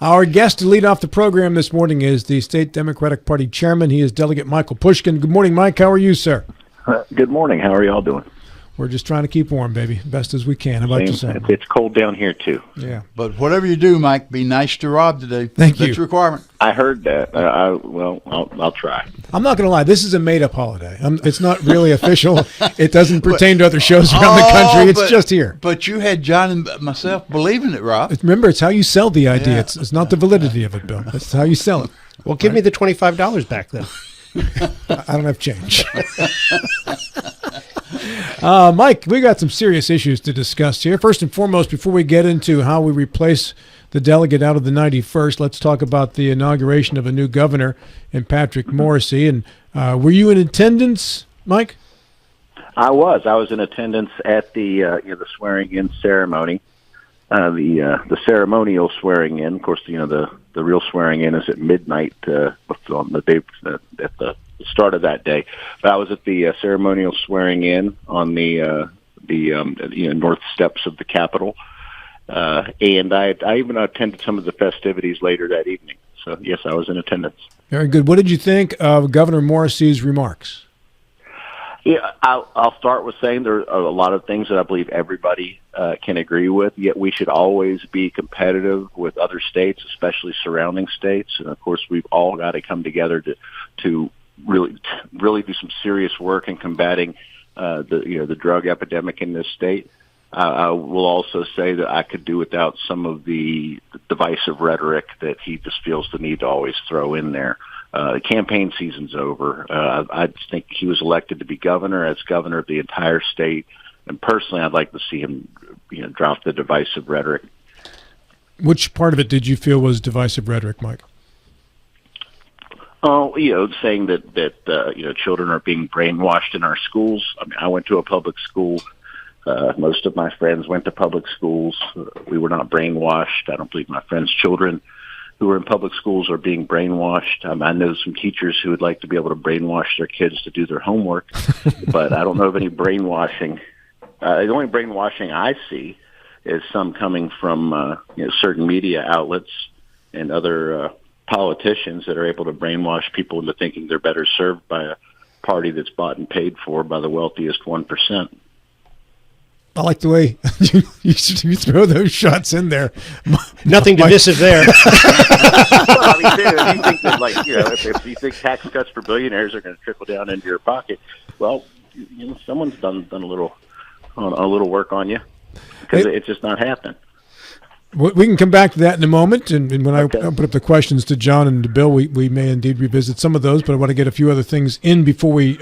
Our guest to lead off the program this morning is the State Democratic Party chairman. He is Delegate Michael Pushkin. Good morning, Mike. How are you, sir? Good morning. How are y'all doing? We're just trying to keep warm, baby, best as we can. How about yourself? It's cold down here, too. Yeah. But whatever you do, Mike, be nice to Rob today. Thank you. That's a requirement. I heard that. I'll try. I'm not going to lie. This is a made-up holiday. It's not really official. It doesn't pertain to other shows around the country. It's just here. But you had John and myself believing it, Rob. Remember, it's how you sell the idea. Yeah. It's not the validity of it, Bill. It's how you sell it. Well, give me the $25 back then. I don't have change. Mike, we got some serious issues to discuss here. First and foremost, before we get into how we replace the delegate out of the 91st, let's talk about the inauguration of a new governor in Patrick Morrissey. And were you in attendance, Mike? I was in attendance at the swearing-in ceremony, the ceremonial swearing-in. Of course, the real swearing-in is at midnight on the day at the start of that day. But I was at the ceremonial swearing-in on the north steps of the Capitol, and I even attended some of the festivities later that evening. So yes, I was in attendance. Very good. What did you think of Governor Morrissey's remarks? Yeah, I'll start with saying there are a lot of things that I believe everybody can agree with, yet we should always be competitive with other states, especially surrounding states. And, of course, we've all got to come together to really do some serious work in combating the drug epidemic in this state. I will also say that I could do without some of the divisive rhetoric that he just feels the need to always throw in there. The campaign season's over. I just think he was elected to be governor as governor of the entire state. And personally, I'd like to see him, drop the divisive rhetoric. Which part of it did you feel was divisive rhetoric, Mike? Oh, saying that children are being brainwashed in our schools. I mean, I went to a public school. Most of my friends went to public schools. We were not brainwashed. I don't believe my friends' children who are in public schools are being brainwashed. I know some teachers who would like to be able to brainwash their kids to do their homework, but I don't know of any brainwashing. The only brainwashing I see is some coming from certain media outlets and other politicians that are able to brainwash people into thinking they're better served by a party that's bought and paid for by the wealthiest 1%. I like the way you throw those shots in there. Nothing divisive there. Well, I mean, if you think that, if you think tax cuts for billionaires are going to trickle down into your pocket, well, someone's done a little work on you because it's just not happening. We can come back to that in a moment, and when I put up the questions to John and to Bill, we may indeed revisit some of those, but I want to get a few other things in before we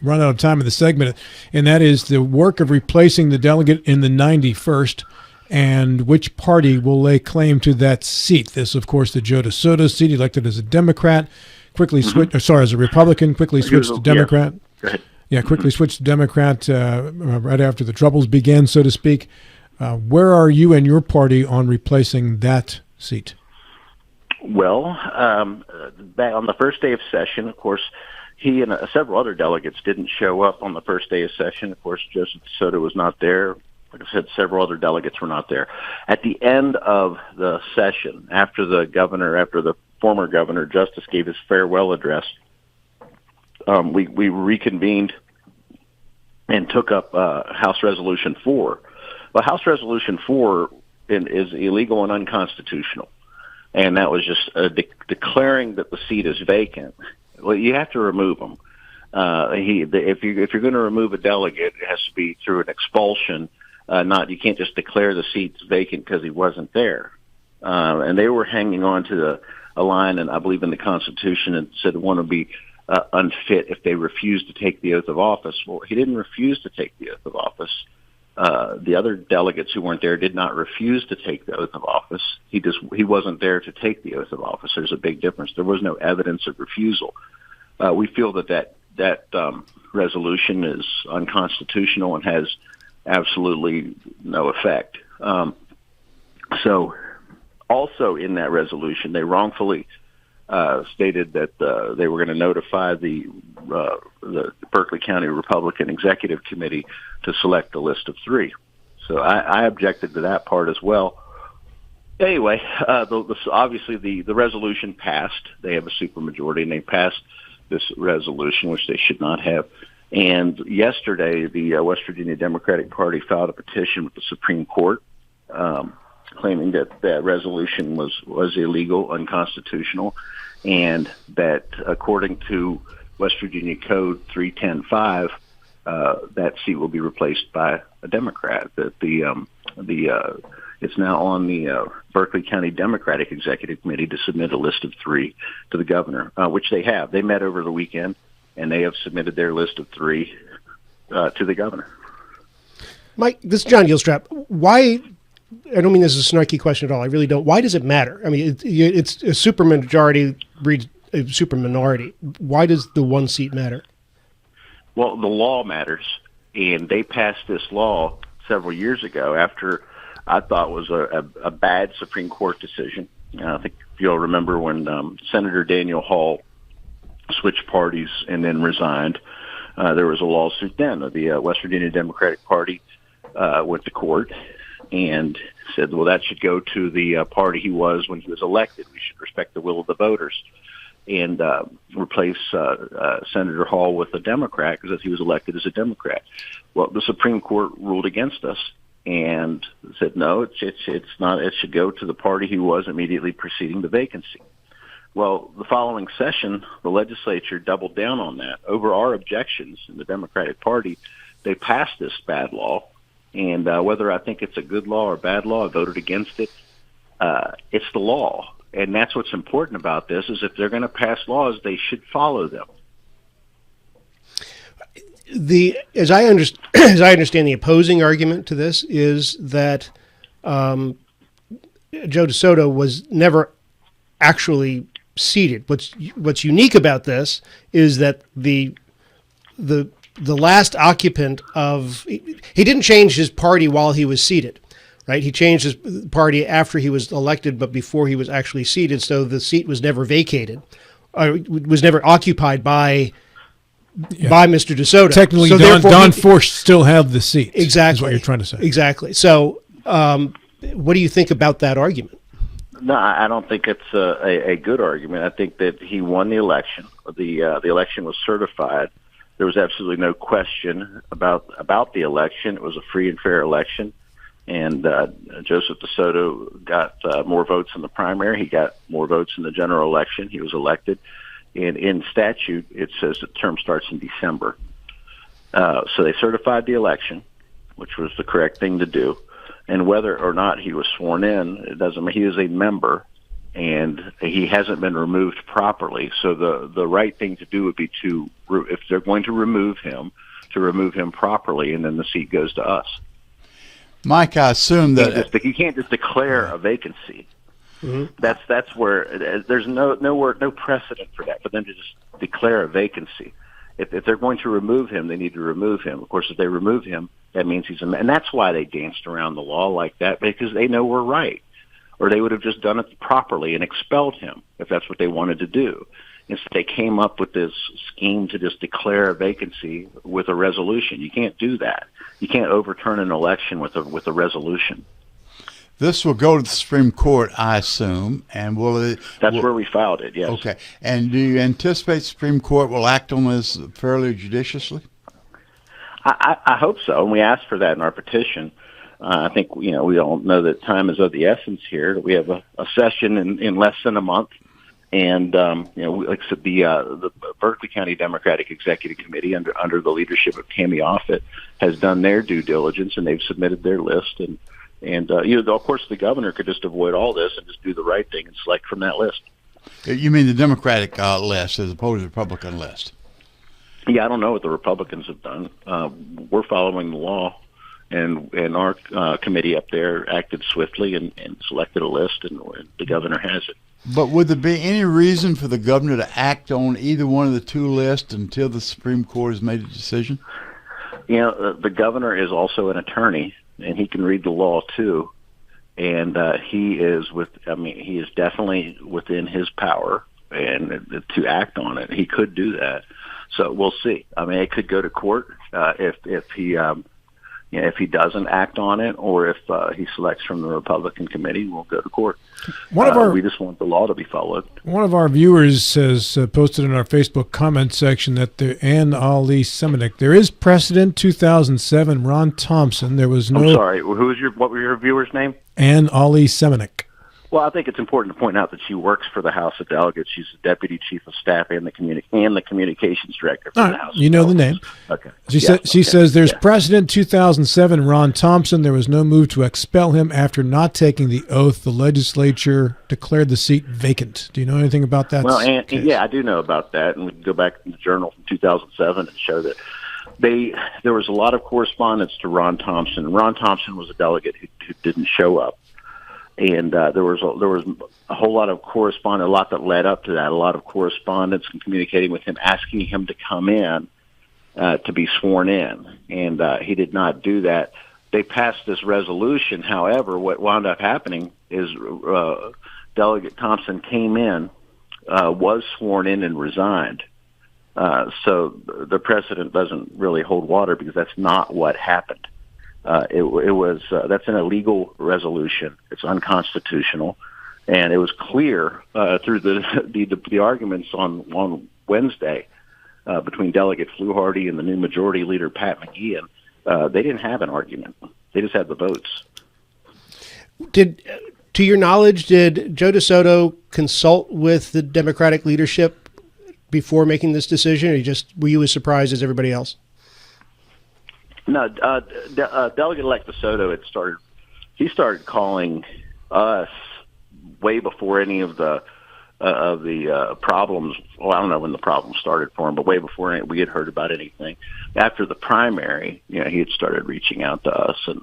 run out of time in the segment, and that is the work of replacing the delegate in the 91st, and which party will lay claim to that seat. This, of course, the Joe DeSoto seat, elected as a Democrat, as a Republican, quickly switched to Democrat. Yeah. Go ahead. Yeah, quickly switched to Democrat right after the troubles began, so to speak. Where are you and your party on replacing that seat? Well, back on the first day of session, of course, he and several other delegates didn't show up on the first day of session. Of course, Joseph DeSoto was not there. Like I said, several other delegates were not there. At the end of the session, after the former governor, Justice, gave his farewell address, we reconvened and took up House Resolution 4. Well, House Resolution 4 is illegal and unconstitutional, and that was just declaring that the seat is vacant. Well, you have to remove them. If you're going to remove a delegate, it has to be through an expulsion. You can't just declare the seat's vacant because he wasn't there. And they were hanging on to a line, and I believe in the Constitution, it said one would be unfit if they refused to take the oath of office. Well, he didn't refuse to take the oath of office. The other delegates who weren't there did not refuse to take the oath of office. He wasn't there to take the oath of office. There's a big difference. There was no evidence of refusal. We feel that resolution is unconstitutional and has absolutely no effect. So also in that resolution, they wrongfully stated that they were going to notify the Berkeley County Republican Executive Committee to select a list of 3. So I objected to that part as well. Anyway, obviously the resolution passed. They have a supermajority, and they passed this resolution, which they should not have. And yesterday, the West Virginia Democratic Party filed a petition with the Supreme Court, claiming that that resolution was illegal, unconstitutional, and that according to West Virginia Code 310.5, that seat will be replaced by a Democrat. That it's now on the Berkeley County Democratic Executive Committee to submit a list of 3 to the governor, which they have. They met over the weekend, and they have submitted their list of 3 to the governor. Mike, this is John Gilstrap. Why? I don't mean this is a snarky question at all. I really don't. Why does it matter? I mean, it's a supermajority breeds a superminority. Why does the one seat matter? Well, the law matters, and they passed this law several years ago after I thought was a bad Supreme Court decision. I think you'll remember when Senator Daniel Hall switched parties and then resigned. There was a lawsuit then. The West Virginia Democratic Party went to court and said, well, that should go to the party he was when he was elected. We should respect the will of the voters and replace Senator Hall with a Democrat because he was elected as a Democrat. Well, the Supreme Court ruled against us and said, no, it's not. It should go to the party he was immediately preceding the vacancy. Well, the following session, the legislature doubled down on that. Over our objections in the Democratic Party, they passed this bad law. And whether I think it's a good law or bad law, I voted against it. It's the law. And that's what's important about this, is if they're going to pass laws, they should follow them. As I understand the opposing argument to this is that Joe DeSoto was never actually seated. What's unique about this is that the last occupant of he didn't change his party while he was seated, right? He changed his party after he was elected, but before he was actually seated. So the seat was never vacated, was never occupied by Mr. DeSoto. Technically, so Don Forst still have the seat. Exactly, is what you're trying to say. Exactly. So, what do you think about that argument? No, I don't think it's a good argument. I think that he won the election. The election was certified. There was absolutely no question about the election. It was a free and fair election, and Joseph DeSoto got more votes in the primary. He got more votes in the general election. He was elected. And in statute, it says the term starts in December. So they certified the election, which was the correct thing to do. And whether or not he was sworn in, it doesn't matter. He is a member, and he hasn't been removed properly. So the right thing to do would be if they're going to remove him properly, and then the seat goes to us. Mike, I assume that you can't just declare a vacancy. Mm-hmm. That's where there's no precedent for that, for them to just declare a vacancy. If they're going to remove him, they need to remove him. Of course, if they remove him, that means and that's why they danced around the law like that, because they know we're right. Or they would have just done it properly and expelled him if that's what they wanted to do. Instead, they came up with this scheme to just declare a vacancy with a resolution. You can't do that. You can't overturn an election with a resolution. this will go to the Supreme Court, I assume, and That's where we filed it, yes. Okay. And do you anticipate the Supreme Court will act on this fairly judiciously? I hope so, and we asked for that in our petition. I think, we all know that time is of the essence here. We have a session in less than a month. And, like I said, the Berkeley County Democratic Executive Committee under the leadership of Tammy Offit has done their due diligence, and they've submitted their list. And of course, the governor could just avoid all this and just do the right thing and select from that list. You mean the Democratic list as opposed to the Republican list? Yeah, I don't know what the Republicans have done. We're following the law, and our committee up there acted swiftly and selected a list, and the governor has it. But would there be any reason for the governor to act on either one of the two lists until the Supreme Court has made a decision? The governor is also an attorney, and he can read the law too. And he is definitely within his power and to act on it. He could do that. So we'll see. It could go to court if he if he doesn't act on it, or if he selects from the Republican committee, we'll go to court. We just want the law to be followed. One of our viewers has posted in our Facebook comment section that the Ann Ali Semenuk, there is precedent. 2007, Ron Thompson. There was no. I'm sorry. What was your viewer's name? Ann Ali Semenuk. Well, I think it's important to point out that she works for the House of Delegates. She's the Deputy Chief of Staff and the Communications Director for the House. You know the name. Okay. She says there's precedent. 2007, Ron Thompson. There was no move to expel him after not taking the oath. The legislature declared the seat vacant. Do you know anything about that? Well, I do know about that, and we can go back in the journal from 2007 and show that there was a lot of correspondence to Ron Thompson. Ron Thompson was a delegate who didn't show up. And there was a whole lot of correspondence, a lot that led up to that, a lot of correspondence and communicating with him, asking him to come in to be sworn in. And he did not do that. They passed this resolution. However, what wound up happening is Delegate Thompson came in, was sworn in, and resigned. So the precedent doesn't really hold water because that's not what happened. That's an illegal resolution. It's unconstitutional, and it was clear through the arguments on Wednesday between Delegate Fluharty and the new Majority Leader Pat McGeehan. They didn't have an argument; they just had the votes. To your knowledge, did Joe DeSoto consult with the Democratic leadership before making this decision, or were you as surprised as everybody else? No, Delegate-elect DeSoto he started calling us way before any of the problems. Well, I don't know when the problems started for him, but way before we had heard about anything. After the primary, he had started reaching out to us, and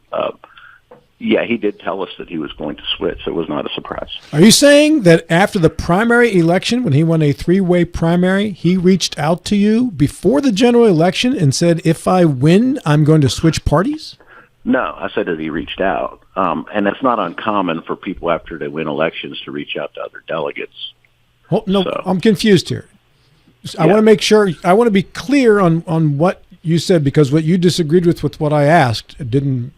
he did tell us that he was going to switch. So it was not a surprise. Are you saying that after the primary election, when he won a three-way primary, he reached out to you before the general election and said, if I win, I'm going to switch parties? No, I said that he reached out. And it's not uncommon for people after they win elections to reach out to other delegates. Oh, no, so, I'm confused here. I want to make sure, I want to be clear on what you said, because what you disagreed with what I asked didn't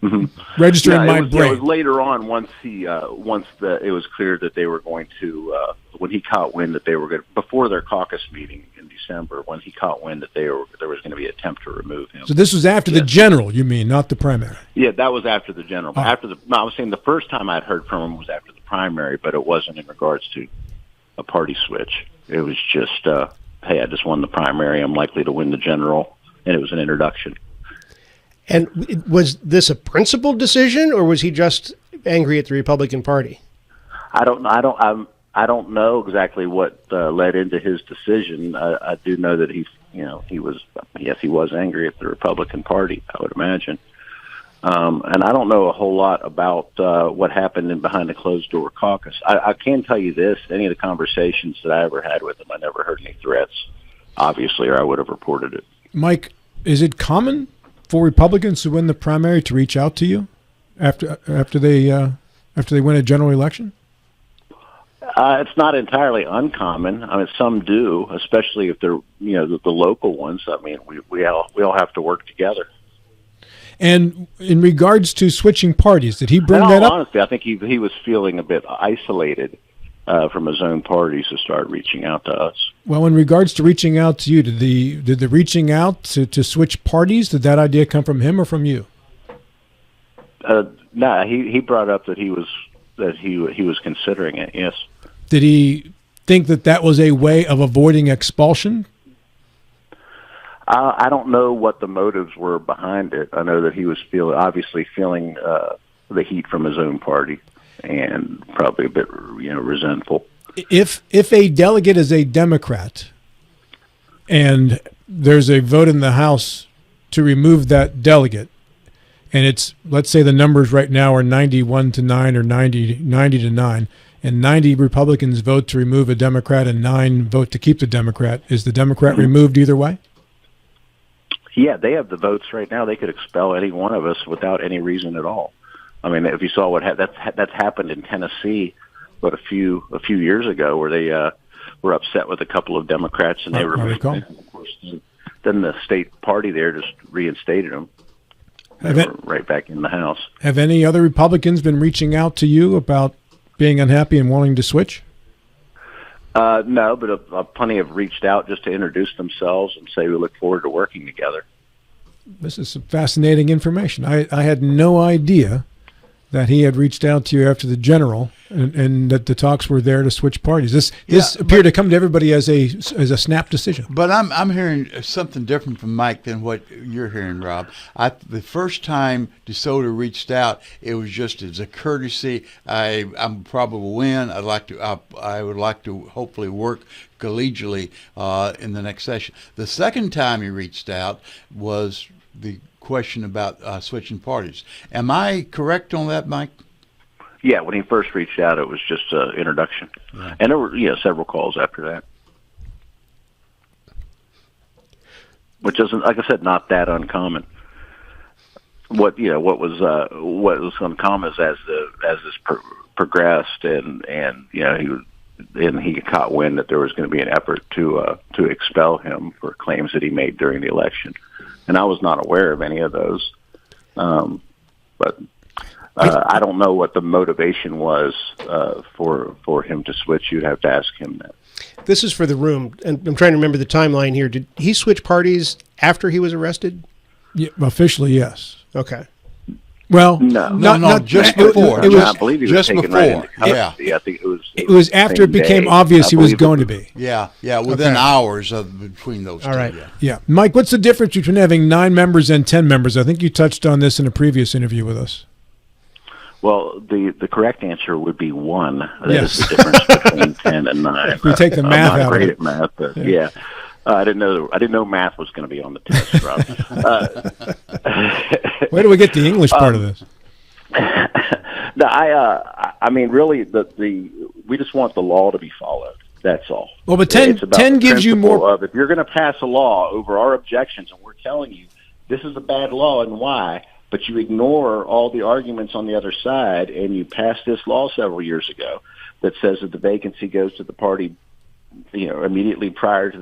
register in my brain. It was later on, once it was clear that they were going to, when he caught wind that they were going to, before their caucus meeting in December, when he caught wind that there was going to be an attempt to remove him. So this was after the general, you mean, not the primary? Yeah, that was after the general. I was saying the first time I'd heard from him was after the primary, but it wasn't in regards to a party switch. It was just, hey, I just won the primary. I'm likely to win the general. And it was an introduction. And was this a principled decision, or was he just angry at the Republican Party? I don't know exactly what led into his decision. I do know that he was angry at the Republican Party, I would imagine. And I don't know a whole lot about what happened in behind the closed door caucus. I can tell you this: any of the conversations that I ever had with him, I never heard any threats, obviously, or I would have reported it. Mike, is it common for Republicans who win the primary to reach out to you after they win a general election? It's not entirely uncommon. I mean, some do, especially if they're the local ones. I mean, we all have to work together. And in regards to switching parties, did he bring that up? Honestly, I think he was feeling a bit isolated from his own party, to start reaching out to us. Well, in regards to reaching out to you, did the reaching out to switch parties, did that idea come from him or from you? No, he brought up that he was considering it. Yes. Did he think that was a way of avoiding expulsion? I don't know what the motives were behind it. I know that he was obviously feeling the heat from his own party, and probably a bit, resentful. If a delegate is a Democrat, and there's a vote in the House to remove that delegate, and it's, let's say the numbers right now are 91-9 or 90-9, and 90 Republicans vote to remove a Democrat and 9 vote to keep the Democrat, is the Democrat removed either way? Yeah, they have the votes right now. They could expel any one of us without any reason at all. I mean, if you saw that's happened in Tennessee, but a few years ago, where they were upset with a couple of Democrats, and they were, of course, then the state party there just reinstated them. They were right back in the House. Have any other Republicans been reaching out to you about being unhappy and wanting to switch? No, but plenty have reached out just to introduce themselves and say we look forward to working together. This is some fascinating information. I had no idea that he had reached out to you after the general, and that the talks were there to switch parties. This appeared to come to everybody as a snap decision. But I'm hearing something different from Mike than what you're hearing, Rob. The first time DeSoto reached out, it was just as a courtesy. I'm probably will win. I would like to hopefully work collegially in the next session. The second time he reached out was the question about switching parties. Am I correct on that, Mike? Yeah, when he first reached out, it was just an introduction. Yeah. And there were several calls after that. Which isn't, like I said, not that uncommon. What was uncommon is as this progressed and he caught wind that there was going to be an effort to expel him for claims that he made during the election. And I was not aware of any of those. But I don't know what the motivation was for him to switch. You'd have to ask him that. This is for the room, and I'm trying to remember the timeline here. Did he switch parties after he was arrested? Yeah, officially, yes. Okay. Well, no, just before. I believe he was just taken before. right into custody. Yeah. I think it was after it became obvious he was going to be. Yeah, within hours between those two. All right. Yeah. Mike, what's the difference between having 9 members and 10 members? I think you touched on this in a previous interview with us. Well, the correct answer would be 1. That Yes. is the difference between 10 and 9. If we take the math I'm not out great of it. at math, but yeah. I didn't know math was going to be on the test, Rob. Where do we get the English part of this? No, I mean, really, we just want the law to be followed. That's all. Well, but It's about 10 the gives you principle more. Of if you're going to pass a law over our objections, and we're telling you this is a bad law and why, but you ignore all the arguments on the other side, and you passed this law several years ago that says that the vacancy goes to the party, immediately prior to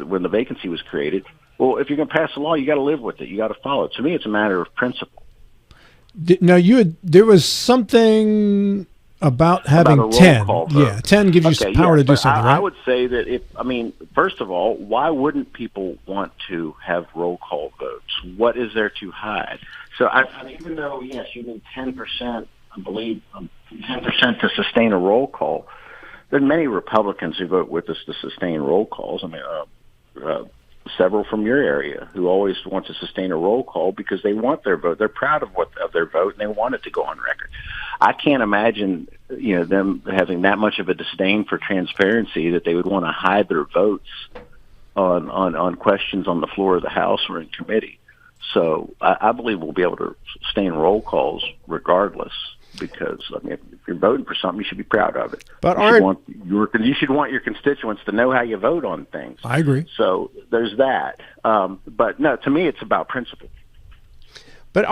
when the vacancy was created. Well, if you're going to pass a law, you got to live with it. You got to follow it. To me, it's a matter of principle. Now, there was something about having about a roll 10. call vote. Yeah, 10 gives you power to do something, right? I would say that first of all, why wouldn't people want to have roll call votes? What is there to hide? So even though, yes, you need 10%, I believe, 10% to sustain a roll call, there are many Republicans who vote with us to sustain roll calls. I mean, several from your area who always want to sustain a roll call because they want their vote. They're proud of their vote, and they want it to go on record. I can't imagine, them having that much of a disdain for transparency that they would want to hide their votes on questions on the floor of the House or in committee. So I believe we'll be able to sustain roll calls regardless. Because if you're voting for something, you should be proud of it. But you should want your constituents to know how you vote on things. I agree. So there's that. But no, to me, it's about principle. But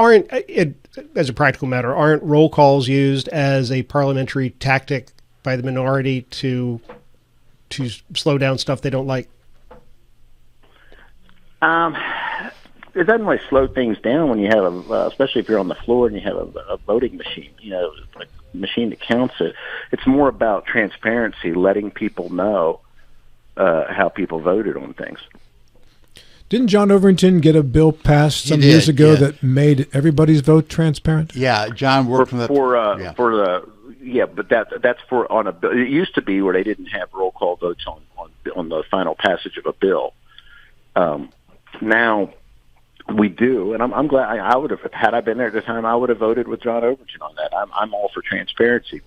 as a practical matter, aren't roll calls used as a parliamentary tactic by the minority to slow down stuff they don't like? It doesn't really slow things down when you have especially if you're on the floor and you have a voting machine, like a machine that counts it. It's more about transparency, letting people know how people voted on things. Didn't John Overington get a bill passed some years ago that made everybody's vote transparent? Yeah, John worked but that's for on a bill. It used to be where they didn't have roll call votes on the final passage of a bill. Now we do, and I'm glad. I would have, had I been there at the time, I would have voted with John Overton on that. I'm all for transparency,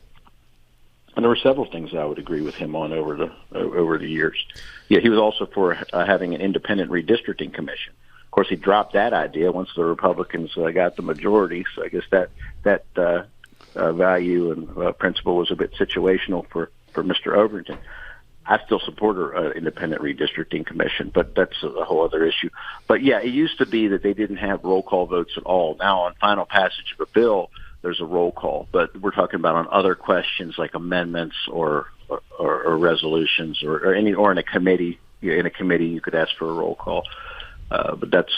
and there were several things that I would agree with him on over the years. Yeah, he was also for having an independent redistricting commission. Of course, he dropped that idea once the Republicans got the majority. So I guess that value and principle was a bit situational for Mr. Overton. I still support an independent redistricting commission, but that's a whole other issue. But yeah, it used to be that they didn't have roll call votes at all. Now on final passage of a bill, there's a roll call, but we're talking about on other questions like amendments or resolutions or in a committee. In a committee, you could ask for a roll call, but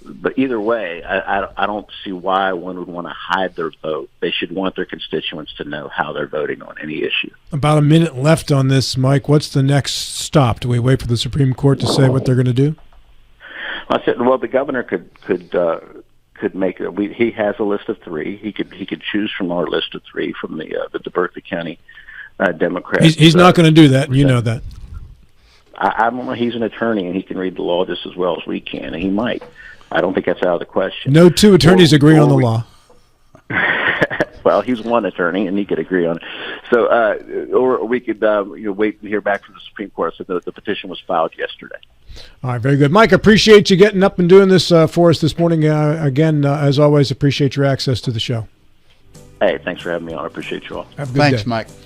but either way, I don't see why one would want to hide their vote. They should want their constituents to know how they're voting on any issue. About a minute left on this, Mike. What's the next stop? Do we wait for the Supreme Court to say what they're going to do? I said, well, the governor could make it. He has a list of 3. He could choose from our list of 3 from the Berkeley County Democrats. He's not going to do that. You know that. I don't know. He's an attorney, and he can read the law just as well as we can, and he might. I don't think that's out of the question. No two attorneys agree on the law. Well, he's one attorney, and he could agree on it. So, or we could wait to hear back from the Supreme Court. So the petition was filed yesterday. All right, very good. Mike, appreciate you getting up and doing this for us this morning. Again, as always, appreciate your access to the show. Hey, thanks for having me on. I appreciate you all. Have a good Thanks, day. Mike.